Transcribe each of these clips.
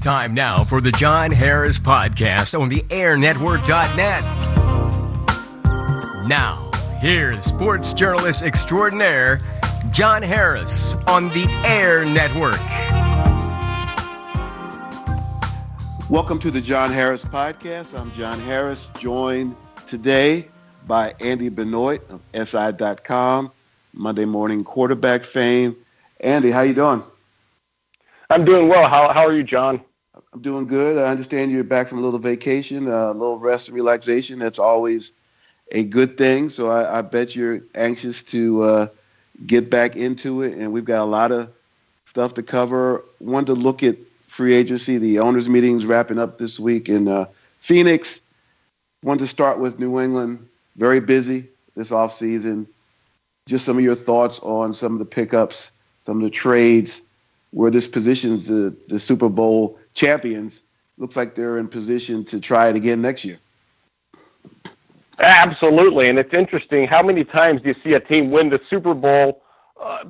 Time now for the John Harris Podcast on the airnetwork.net. Now, here's sports journalist extraordinaire, John Harris on the Air Network. Welcome to the John Harris Podcast. I'm John Harris, joined today by Andy Benoit of SI.com, Monday Morning Quarterback fame. Andy, how you doing? I'm doing well. How are you, John? I'm doing good. I understand you're back from a little vacation, a little rest and relaxation. That's always a good thing. So I bet you're anxious to get back into it. And we've got a lot of stuff to cover. Wanted to look at free agency. The owners' meeting's wrapping up this week in Phoenix. Wanted to start with New England. Very busy this offseason. Just some of your thoughts on some of the pickups, some of the trades, where this positions the Super Bowl champions. Looks like they're in position to try it again next year. Absolutely, and it's interesting how many times do you see a team win the Super Bowl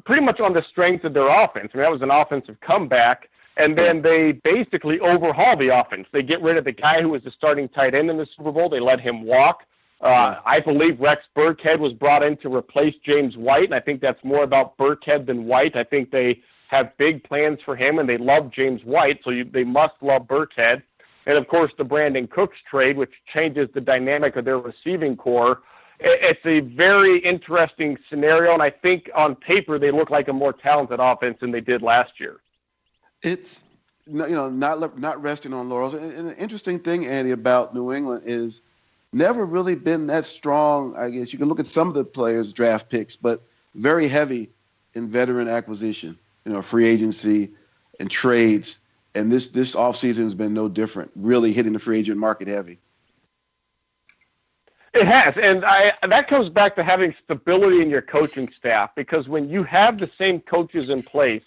pretty much on the strength of their offense. I mean, that was an offensive comeback, and then they basically overhaul the offense. They get rid of the guy who was the starting tight end in the Super Bowl. They let him walk. I believe Rex Burkhead was brought in to replace James White, and I think that's more about Burkhead than White. I think they have big plans for him, and they love James White, so they must love Burkhead. And, of course, the Brandon Cooks trade, which changes the dynamic of their receiving core. It's a very interesting scenario, and I think on paper they look like a more talented offense than they did last year. It's not resting on laurels. And an interesting thing, Andy, about New England is never really been that strong. I guess you can look at some of the players' draft picks, but very heavy in veteran acquisition. Free agency and trades. And this offseason has been no different, really hitting the free agent market heavy. It has, and that comes back to having stability in your coaching staff, because when you have the same coaches in place,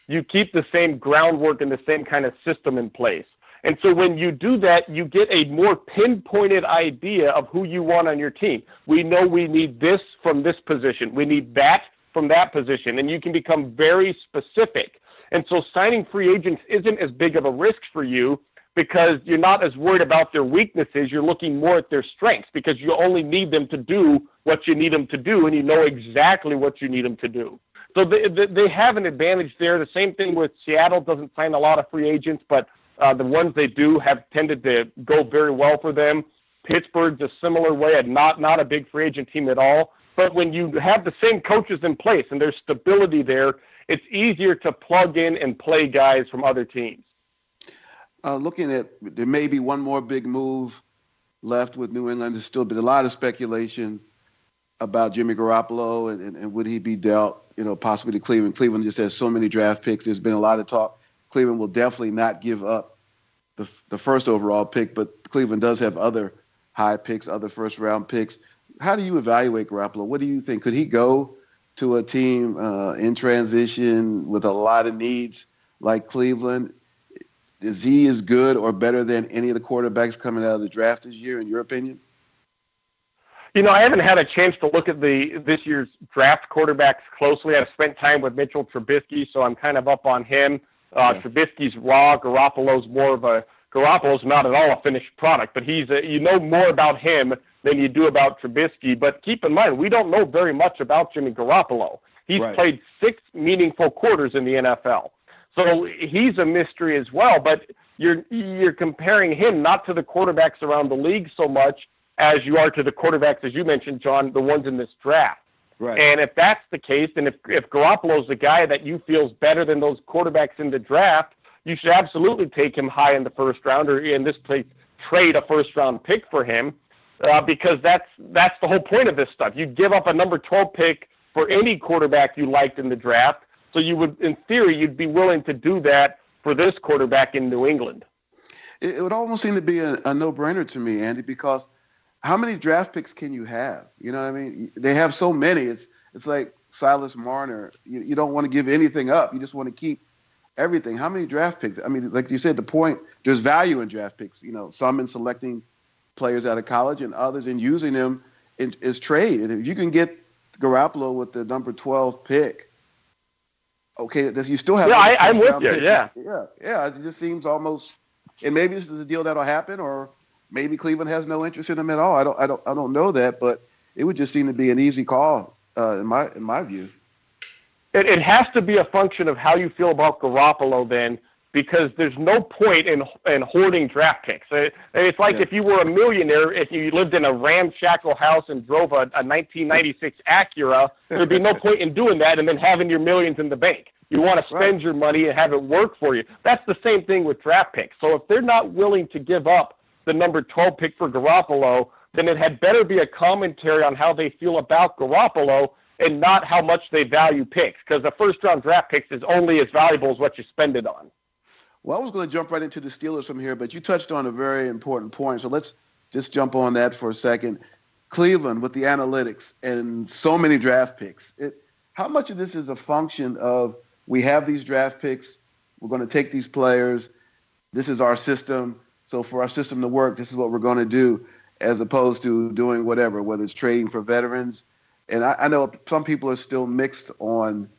you keep the same groundwork and the same kind of system in place. And so when you do that, you get a more pinpointed idea of who you want on your team. We know we need this from this position. We need that from that position, and you can become very specific. And so signing free agents isn't as big of a risk for you because you're not as worried about their weaknesses. You're looking more at their strengths because you only need them to do what you need them to do, and you know exactly what you need them to do. So they have an advantage there. The same thing with Seattle, doesn't sign a lot of free agents, but the ones they do have tended to go very well for them. Pittsburgh's a similar way, and not a big free agent team at all. But when you have the same coaches in place and there's stability there, it's easier to plug in and play guys from other teams. Looking at, there may be one more big move left with New England. There's still been a lot of speculation about Jimmy Garoppolo and would he be dealt, possibly to Cleveland. Cleveland just has so many draft picks. There's been a lot of talk. Cleveland will definitely not give up the first overall pick, but Cleveland does have other high picks, other first-round picks. How do you evaluate Garoppolo? What do you think? Could he go to a team in transition with a lot of needs like Cleveland? Is he as good or better than any of the quarterbacks coming out of the draft this year, in your opinion? I haven't had a chance to look at this year's draft quarterbacks closely. I've spent time with Mitchell Trubisky, so I'm kind of up on him. Trubisky's raw. Garoppolo's not at all a finished product, but he's more about him than you do about Trubisky. But keep in mind, we don't know very much about Jimmy Garoppolo. He's played 6 meaningful quarters in the NFL. So he's a mystery as well, but you're comparing him not to the quarterbacks around the league so much as you are to the quarterbacks, as you mentioned, John, the ones in this draft. Right. And if that's the case, and if Garoppolo's the guy that you feel is better than those quarterbacks in the draft, you should absolutely take him high in the first round, or in this case, trade a first-round pick for him, because that's the whole point of this stuff. You give up a number 12 pick for any quarterback you liked in the draft, so you would, in theory, you'd be willing to do that for this quarterback in New England. It would almost seem to be a no-brainer to me, Andy, because how many draft picks can you have? You know what I mean? They have so many. It's like Silas Marner. You don't want to give anything up. You just want to keep everything. How many draft picks? I mean, like you said, the point, there's value in draft picks. Some in selecting players out of college and others in using them as trade. And if you can get Garoppolo with the number 12 pick, okay, you still have I'm with you. picks. Yeah. Yeah. It just seems almost, and maybe this is a deal that'll happen, or maybe Cleveland has no interest in him at all. I don't know that, but it would just seem to be an easy call in my view. It has to be a function of how you feel about Garoppolo then, because there's no point in hoarding draft picks. It's like if you were a millionaire, if you lived in a ramshackle house and drove a 1996 Acura, there'd be no point in doing that and then having your millions in the bank. You want to spend your money and have it work for you. That's the same thing with draft picks. So if they're not willing to give up the number 12 pick for Garoppolo, then it had better be a commentary on how they feel about Garoppolo and not how much they value picks, because the first-round draft picks is only as valuable as what you spend it on. Well, I was going to jump right into the Steelers from here, but you touched on a very important point, so let's just jump on that for a second. Cleveland with the analytics and so many draft picks. How much of this is a function of we have these draft picks, we're going to take these players, this is our system, so for our system to work, this is what we're going to do, as opposed to doing whatever, whether it's trading for veterans. And I know some people are still mixed on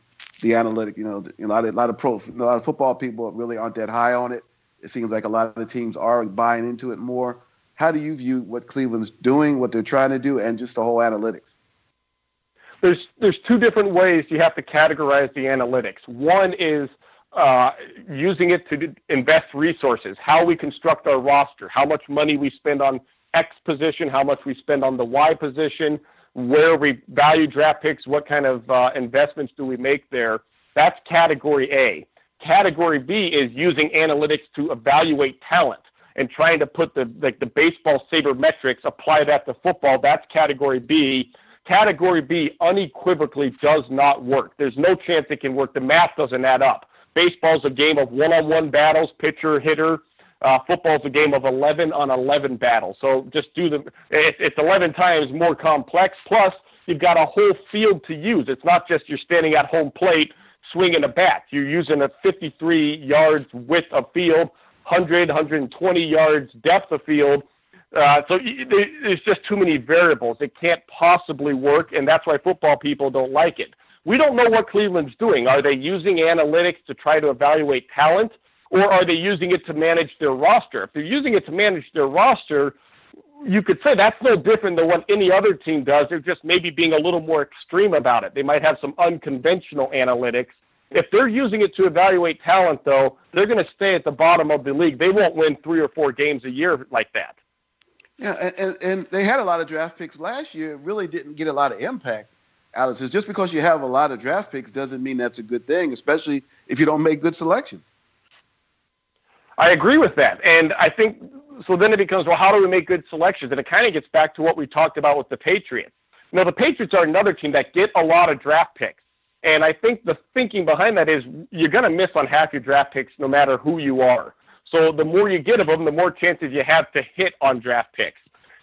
the analytic. A lot of football people really aren't that high on it. It seems like a lot of the teams are buying into it more. How do you view what Cleveland's doing, what they're trying to do, and just the whole analytics? There's two different ways you have to categorize the analytics. One is using it to invest resources, how we construct our roster, how much money we spend on X position, how much we spend on the Y position, where we value draft picks, what kind of investments do we make there. That's category A. Category B is using analytics to evaluate talent and trying to put the baseball sabermetrics, apply that to football. That's category B. Category B unequivocally does not work. There's no chance it can work. The math doesn't add up. Baseball's a game of one-on-one battles, pitcher, hitter. Football's a game of 11 on 11 battles. So just it's 11 times more complex. Plus, you've got a whole field to use. It's not just you're standing at home plate swinging a bat. You're using a 53 yards width of field, 120 yards depth of field. So there's just too many variables. It can't possibly work, and that's why football people don't like it. We don't know what Cleveland's doing. Are they using analytics to try to evaluate talent, or are they using it to manage their roster? If they're using it to manage their roster, you could say that's no different than what any other team does. They're just maybe being a little more extreme about it. They might have some unconventional analytics. If they're using it to evaluate talent, though, they're going to stay at the bottom of the league. They won't win 3 or 4 games a year like that. Yeah, and they had a lot of draft picks last year. It really didn't get a lot of impact. Alex, it's just because you have a lot of draft picks doesn't mean that's a good thing, especially if you don't make good selections. I agree with that. And I think, so then it becomes, well, how do we make good selections? And it kind of gets back to what we talked about with the Patriots. The Patriots are another team that get a lot of draft picks. And I think the thinking behind that is you're going to miss on half your draft picks no matter who you are. So the more you get of them, the more chances you have to hit on draft picks.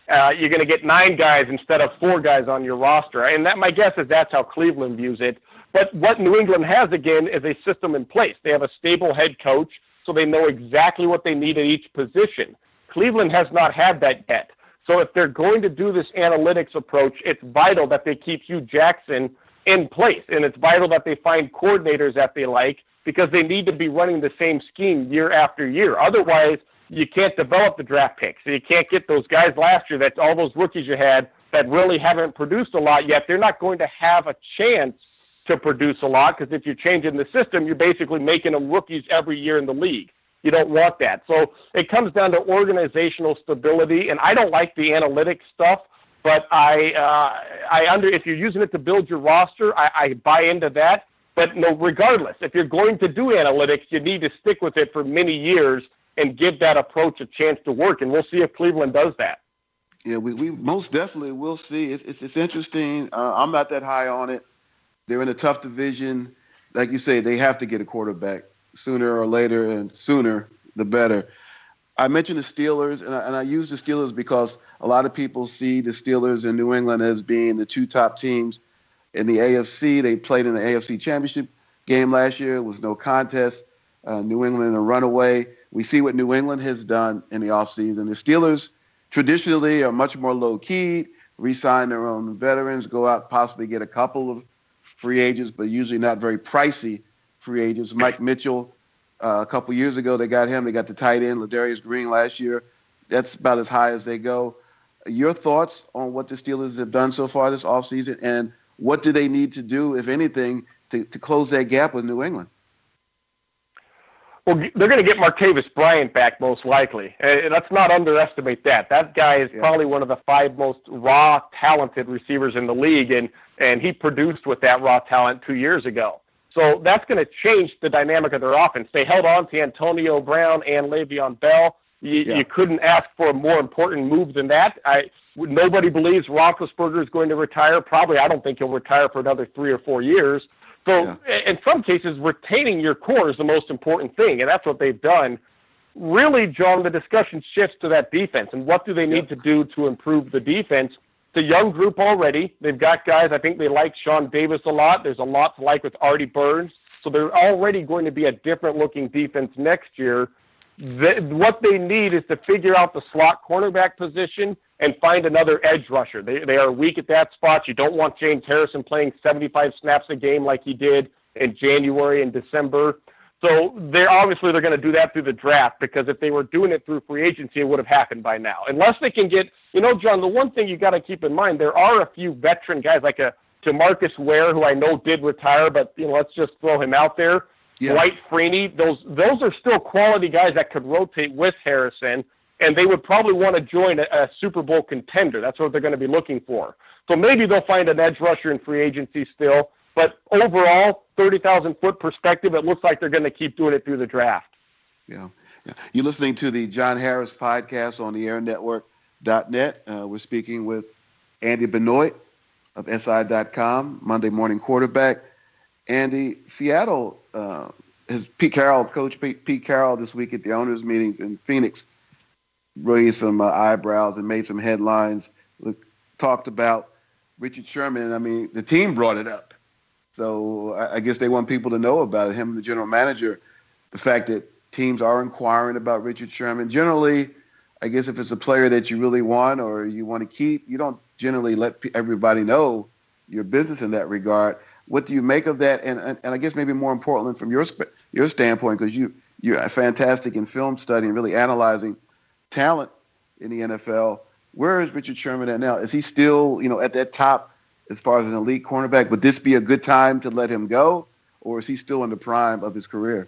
You're going to get 9 guys instead of 4 guys on your roster. And that, my guess is that's how Cleveland views it. But what New England has, again, is a system in place. They have a stable head coach, so they know exactly what they need at each position. Cleveland has not had that yet. So if they're going to do this analytics approach, it's vital that they keep Hugh Jackson in place. And it's vital that they find coordinators that they like, because they need to be running the same scheme year after year. Otherwise, you can't develop the draft picks. You can't get those guys last year, all those rookies you had that really haven't produced a lot yet. They're not going to have a chance to produce a lot, because if you're changing the system, you're basically making them rookies every year in the league. You don't want that. So it comes down to organizational stability, and I don't like the analytics stuff, but if you're using it to build your roster, I buy into that. But no, regardless, if you're going to do analytics, you need to stick with it for many years and give that approach a chance to work. And we'll see if Cleveland does that. Yeah, we most definitely will see. It's interesting. I'm not that high on it. They're in a tough division. Like you say, they have to get a quarterback sooner or later, and sooner the better. I mentioned the Steelers, and I use the Steelers because a lot of people see the Steelers in New England as being the 2 top teams in the AFC. They played in the AFC Championship game last year. It was no contest. New England a runaway. We see what New England has done in the offseason. The Steelers traditionally are much more low-key, re-sign their own veterans, go out, possibly get a couple of free agents, but usually not very pricey free agents. Mike Mitchell, a couple years ago, they got him. They got the tight end, Ladarius Green, last year. That's about as high as they go. Your thoughts on what the Steelers have done so far this offseason, and what do they need to do, if anything, to close that gap with New England? Well, they're going to get Martavis Bryant back most likely. And let's not underestimate that. That guy is probably one of the 5 most raw, talented receivers in the league, and he produced with that raw talent 2 years ago. So that's going to change the dynamic of their offense. They held on to Antonio Brown and Le'Veon Bell. You couldn't ask for a more important move than that. Nobody believes Roethlisberger is going to retire. Probably, I don't think he'll retire for another 3 or 4 years. So in some cases, retaining your core is the most important thing, and that's what they've done. Really, John, the discussion shifts to that defense, and what do they need to do to improve the defense? It's a young group already. They've got guys, I think they like Sean Davis a lot. There's a lot to like with Artie Burns. So they're already going to be a different-looking defense next year. What they need is to figure out the slot cornerback position and find another edge rusher. They are weak at that spot. You don't want James Harrison playing 75 snaps a game like he did in January and December. So they're going to do that through the draft, because if they were doing it through free agency, it would have happened by now. Unless they can get, John, the one thing you got to keep in mind, there are a few veteran guys like a DeMarcus Ware, who I know did retire, but let's just throw him out there. Yeah. Dwight Freeney, those are still quality guys that could rotate with Harrison, and they would probably want to join a Super Bowl contender. That's what they're going to be looking for. So maybe they'll find an edge rusher in free agency still, but overall, 30,000-foot perspective, it looks like they're going to keep doing it through the draft. Yeah. You're listening to the John Harris podcast on the airnetwork.net. We're speaking with Andy Benoit of SI.com, Monday Morning Quarterback. Andy, Seattle has Coach Pete Carroll this week at the owners' meetings in Phoenix raised some eyebrows and made some headlines. Talked about Richard Sherman. I mean, the team brought it up. So I guess they want people to know about it, him and the general manager, the fact that teams are inquiring about Richard Sherman. Generally, I guess if it's a player that you really want or you want to keep, you don't generally let everybody know your business in that regard. What do you make of that? And I guess maybe more importantly from your standpoint, because you're fantastic in film study and really analyzing talent in the NFL. Where is Richard Sherman at now? Is he still, at that top as far as an elite cornerback? Would this be a good time to let him go, or is he still in the prime of his career?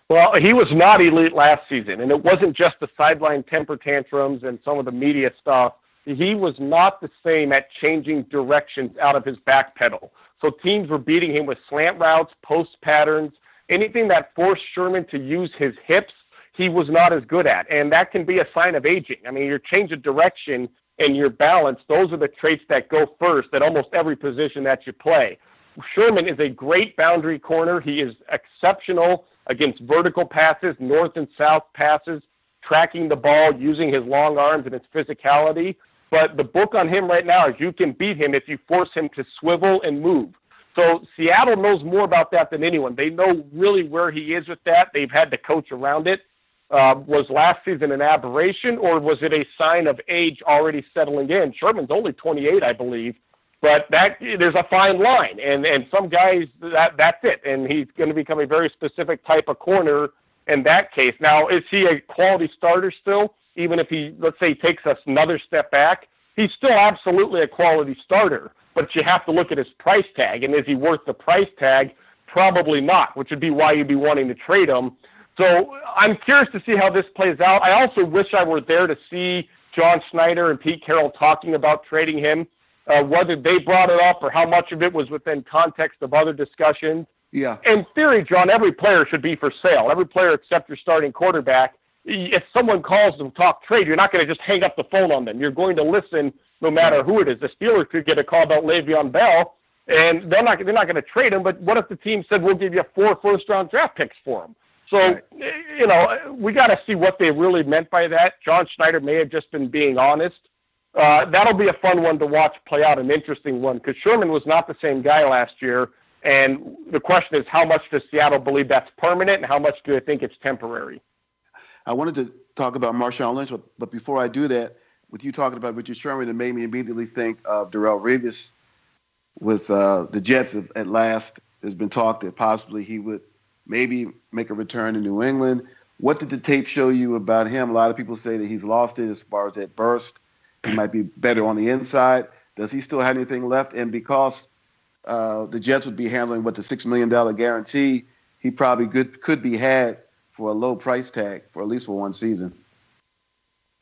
Well, he was not elite last season, and it wasn't just the sideline temper tantrums and some of the media stuff. He was not the same at changing directions out of his back pedal. So teams were beating him with slant routes, post patterns, anything that forced Sherman to use his hips, he was not as good at. And that can be a sign of aging. I mean, your change of direction and your balance, those are the traits that go first at almost every position that you play. Sherman is a great boundary corner. He is exceptional against vertical passes, north and south passes, tracking the ball, using his long arms and his physicality. But the book on him right now is you can beat him if you force him to swivel and move. So Seattle knows more about that than anyone. They know really where he is with that. They've had to coach around it. Was last season an aberration, or was it a sign of age already settling in? Sherman's only 28, I believe. But there's a fine line. And some guys, that's it. And he's going to become a very specific type of corner in that case. Now, is he a quality starter still? Even if he, let's say, takes us another step back, he's still absolutely a quality starter. But you have to look at his price tag. And is he worth the price tag? Probably not, which would be why you'd be wanting to trade him. So I'm curious to see how this plays out. I also wish I were there to see John Schneider and Pete Carroll talking about trading him, whether they brought it up or how much of it was within context of other discussions. Yeah. In theory, John, every player should be for sale. Every player except your starting quarterback. If someone calls them talk trade, you're not going to just hang up the phone on them. You're going to listen no matter who it is. The Steelers could get a call about Le'Veon Bell, and they're not going to trade him. But what if the team said, we'll give you 4 first-round draft picks for him? So, we got to see what they really meant by that. John Schneider may have just been being honest. That'll be a fun one to watch play out, an interesting one, because Sherman was not the same guy last year. And the question is, how much does Seattle believe that's permanent, and how much do they think it's temporary? I wanted to talk about Marshawn Lynch, but before I do that, with you talking about Richard Sherman, it made me immediately think of Darrelle Revis with the Jets at last. There's been talk that possibly he would maybe make a return to New England. What did the tape show you about him? A lot of people say that he's lost it as far as that burst. He might be better on the inside. Does he still have anything left? And because the Jets would be handling the $6 million guarantee, he probably could be had for a low price tag for at least for one season.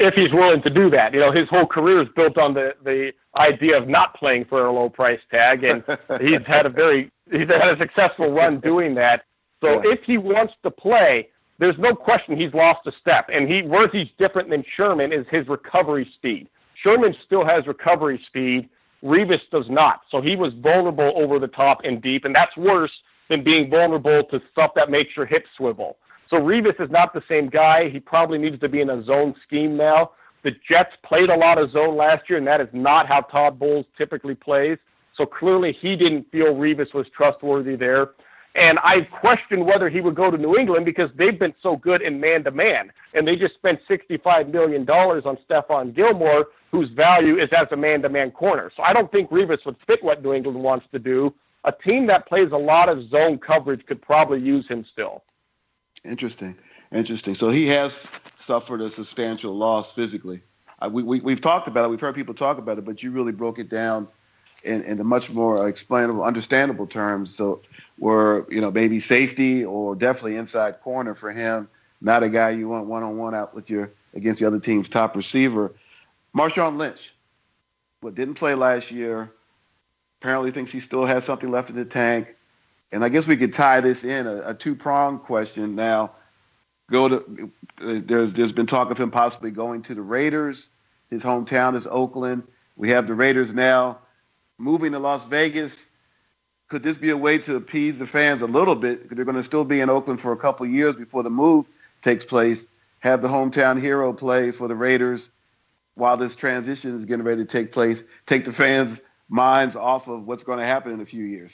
If he's willing to do that. His whole career is built on the idea of not playing for a low price tag, and he's had a successful run doing that. So if he wants to play, there's no question he's lost a step. And where he's different than Sherman is his recovery speed. Sherman still has recovery speed. Revis does not. So he was vulnerable over the top and deep, and that's worse than being vulnerable to stuff that makes your hips swivel. So Revis is not the same guy. He probably needs to be in a zone scheme now. The Jets played a lot of zone last year, and that is not how Todd Bowles typically plays. So clearly he didn't feel Revis was trustworthy there. And I question whether he would go to New England because they've been so good in man-to-man. And they just spent $65 million on Stephon Gilmore, whose value is as a man-to-man corner. So I don't think Revis would fit what New England wants to do. A team that plays a lot of zone coverage could probably use him still. Interesting. So he has suffered a substantial loss physically. We've talked about it. We've heard people talk about it, but you really broke it down in the much more explainable, understandable terms. So maybe safety or definitely inside corner for him, not a guy you want one-on-one out against the other team's top receiver. Marshawn Lynch, didn't play last year, apparently thinks he still has something left in the tank. And I guess we could tie this in a two-pronged question now. There's been talk of him possibly going to the Raiders. His hometown is Oakland. We have the Raiders now moving to Las Vegas. Could this be a way to appease the fans a little bit? Because they're going to still be in Oakland for a couple of years before the move takes place. Have the hometown hero play for the Raiders while this transition is getting ready to take place. Take the fans' minds off of what's going to happen in a few years.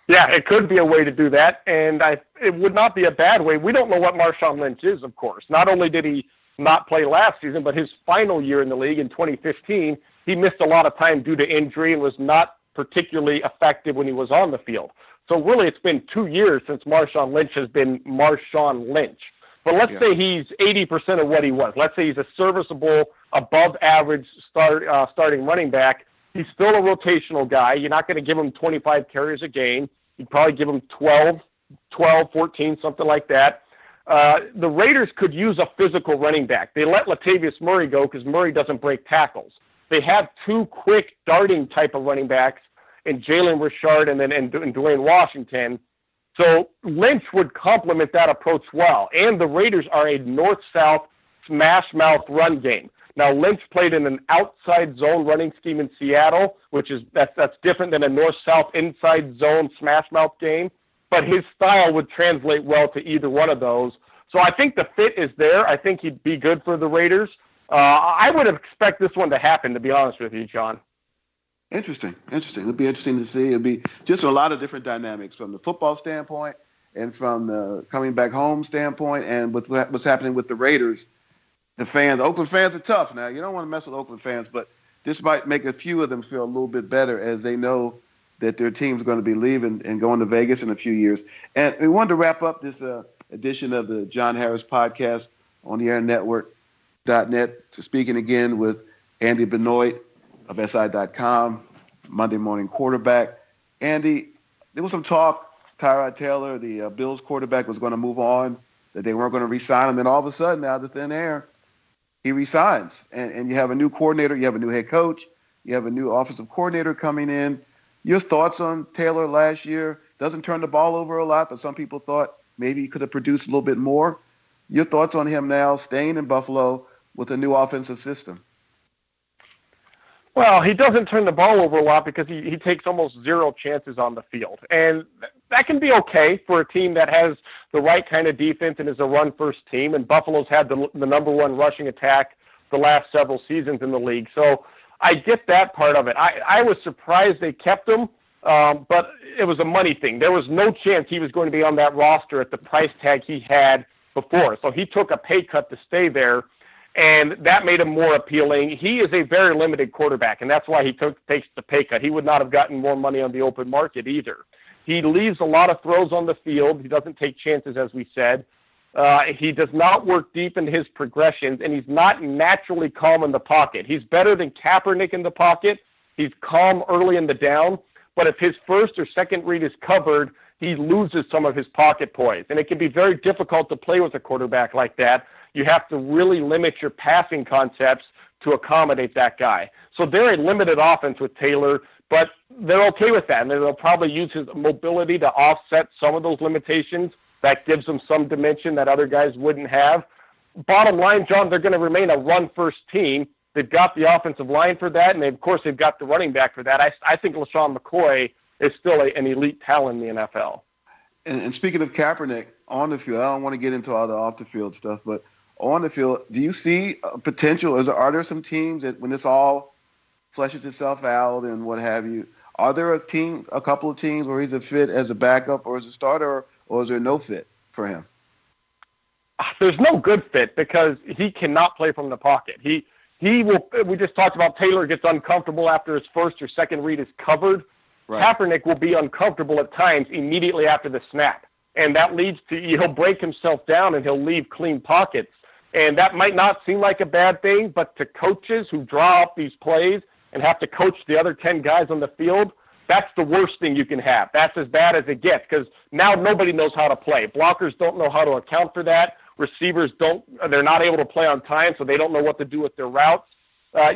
Yeah, it could be a way to do that, and it would not be a bad way. We don't know what Marshawn Lynch is, of course. Not only did he not play last season, but his final year in the league in 2015, he missed a lot of time due to injury and was not particularly effective when he was on the field. So really, it's been 2 years since Marshawn Lynch has been Marshawn Lynch. But let's say he's 80% of what he was. Let's say he's a serviceable, above-average starting running back. He's still a rotational guy. You're not going to give him 25 carries a game. You'd probably give him 12, 14, something like that. The Raiders could use a physical running back. They let Latavius Murray go because Murray doesn't break tackles. They have two quick darting type of running backs in Jalen Richard and Dwayne Washington. So Lynch would complement that approach well. And the Raiders are a north-south smash-mouth run game. Now, Lynch played in an outside zone running scheme in Seattle, that's different than a north-south inside zone smash-mouth game. But his style would translate well to either one of those. So I think the fit is there. I think he'd be good for the Raiders. I would expect this one to happen, to be honest with you, John. Interesting. It'll be interesting to see. It'll be just a lot of different dynamics from the football standpoint and from the coming back home standpoint and with what's happening with the Raiders. The fans, Oakland fans are tough now. You don't want to mess with Oakland fans, but this might make a few of them feel a little bit better as they know that their team's going to be leaving and going to Vegas in a few years. And we wanted to wrap up this edition of the John Harris podcast on the airnetwork.net. Speaking again with Andy Benoit of SI.com, Monday Morning Quarterback. Andy, there was some talk Tyrod Taylor, the Bills quarterback, was going to move on, that they weren't going to re-sign him, and all of a sudden, out of thin air, he resigns. And you have a new coordinator, you have a new head coach, you have a new offensive coordinator coming in. Your thoughts on Taylor last year? Doesn't turn the ball over a lot, but some people thought maybe he could have produced a little bit more. Your thoughts on him now staying in Buffalo with a new offensive system? Well, he doesn't turn the ball over a lot because he takes almost zero chances on the field. And that can be okay for a team that has the right kind of defense and is a run-first team. And Buffalo's had the number one rushing attack the last several seasons in the league. So I get that part of it. I was surprised they kept him, but it was a money thing. There was no chance he was going to be on that roster at the price tag he had before. So he took a pay cut to stay there. And that made him more appealing. He is a very limited quarterback, and that's why he takes the pay cut. He would not have gotten more money on the open market either. He leaves a lot of throws on the field. He doesn't take chances, as we said. He does not work deep in his progressions, and he's not naturally calm in the pocket. He's better than Kaepernick in the pocket. He's calm early in the down, but if his first or second read is covered, he loses some of his pocket poise, and it can be very difficult to play with a quarterback like that. You have to really limit your passing concepts to accommodate that guy. So they're a limited offense with Taylor, but they're okay with that, and they'll probably use his mobility to offset some of those limitations. That gives them some dimension that other guys wouldn't have. Bottom line, John, they're going to remain a run-first team. They've got the offensive line for that, and of course they've got the running back for that. I think LaShawn McCoy is still an elite talent in the NFL. And speaking of Kaepernick, on the field, I don't want to get into all the off-the-field stuff, but on the field, do you see potential? Are there some teams that when this all fleshes itself out and what have you, are there a couple of teams where he's a fit as a backup or as a starter, or is there no fit for him? There's no good fit because he cannot play from the pocket. He will. We just talked about Taylor gets uncomfortable after his first or second read is covered. Right. Kaepernick will be uncomfortable at times immediately after the snap, and that leads to he'll break himself down and he'll leave clean pockets. And that might not seem like a bad thing, but to coaches who draw up these plays and have to coach the other 10 guys on the field, that's the worst thing you can have. That's as bad as it gets because now nobody knows how to play. Blockers don't know how to account for that. Receivers they're not able to play on time, so they don't know what to do with their routes.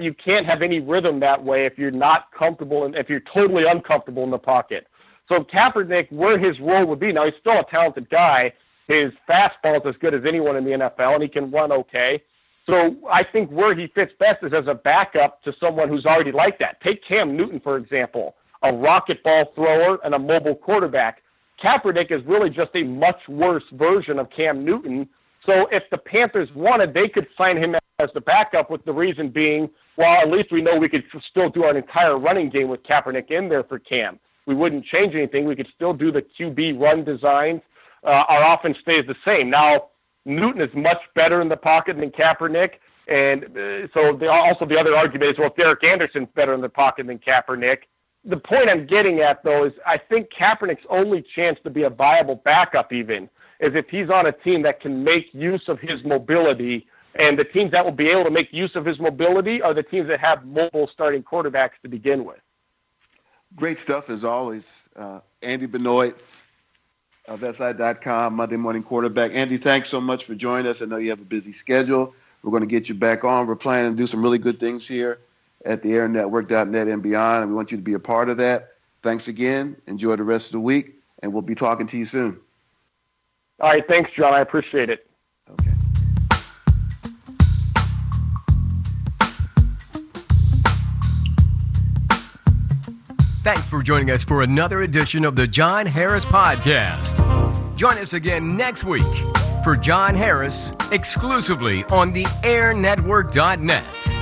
You can't have any rhythm that way if you're not comfortable and if you're totally uncomfortable in the pocket. So Kaepernick, where his role would be, now he's still a talented guy. His fastball is as good as anyone in the NFL, and he can run okay. So I think where he fits best is as a backup to someone who's already like that. Take Cam Newton, for example, a rocket ball thrower and a mobile quarterback. Kaepernick is really just a much worse version of Cam Newton. So if the Panthers wanted, they could sign him as the backup with the reason being, well, at least we know we could still do our entire running game with Kaepernick in there for Cam. We wouldn't change anything. We could still do the QB run designs. Our offense stays the same. Now, Newton is much better in the pocket than Kaepernick, and so the other argument is, well, Derek Anderson's better in the pocket than Kaepernick. The point I'm getting at, though, is I think Kaepernick's only chance to be a viable backup even is if he's on a team that can make use of his mobility, and the teams that will be able to make use of his mobility are the teams that have mobile starting quarterbacks to begin with. Great stuff as always. Andy Benoit of SI.com, Monday Morning Quarterback. Andy, thanks so much for joining us. I know you have a busy schedule. We're going to get you back on. We're planning to do some really good things here at the airnetwork.net and beyond, and we want you to be a part of that. Thanks again. Enjoy the rest of the week, and we'll be talking to you soon. All right. Thanks, John. I appreciate it. Okay. Thanks for joining us for another edition of the John Harris Podcast. Join us again next week for John Harris exclusively on the airnetwork.net.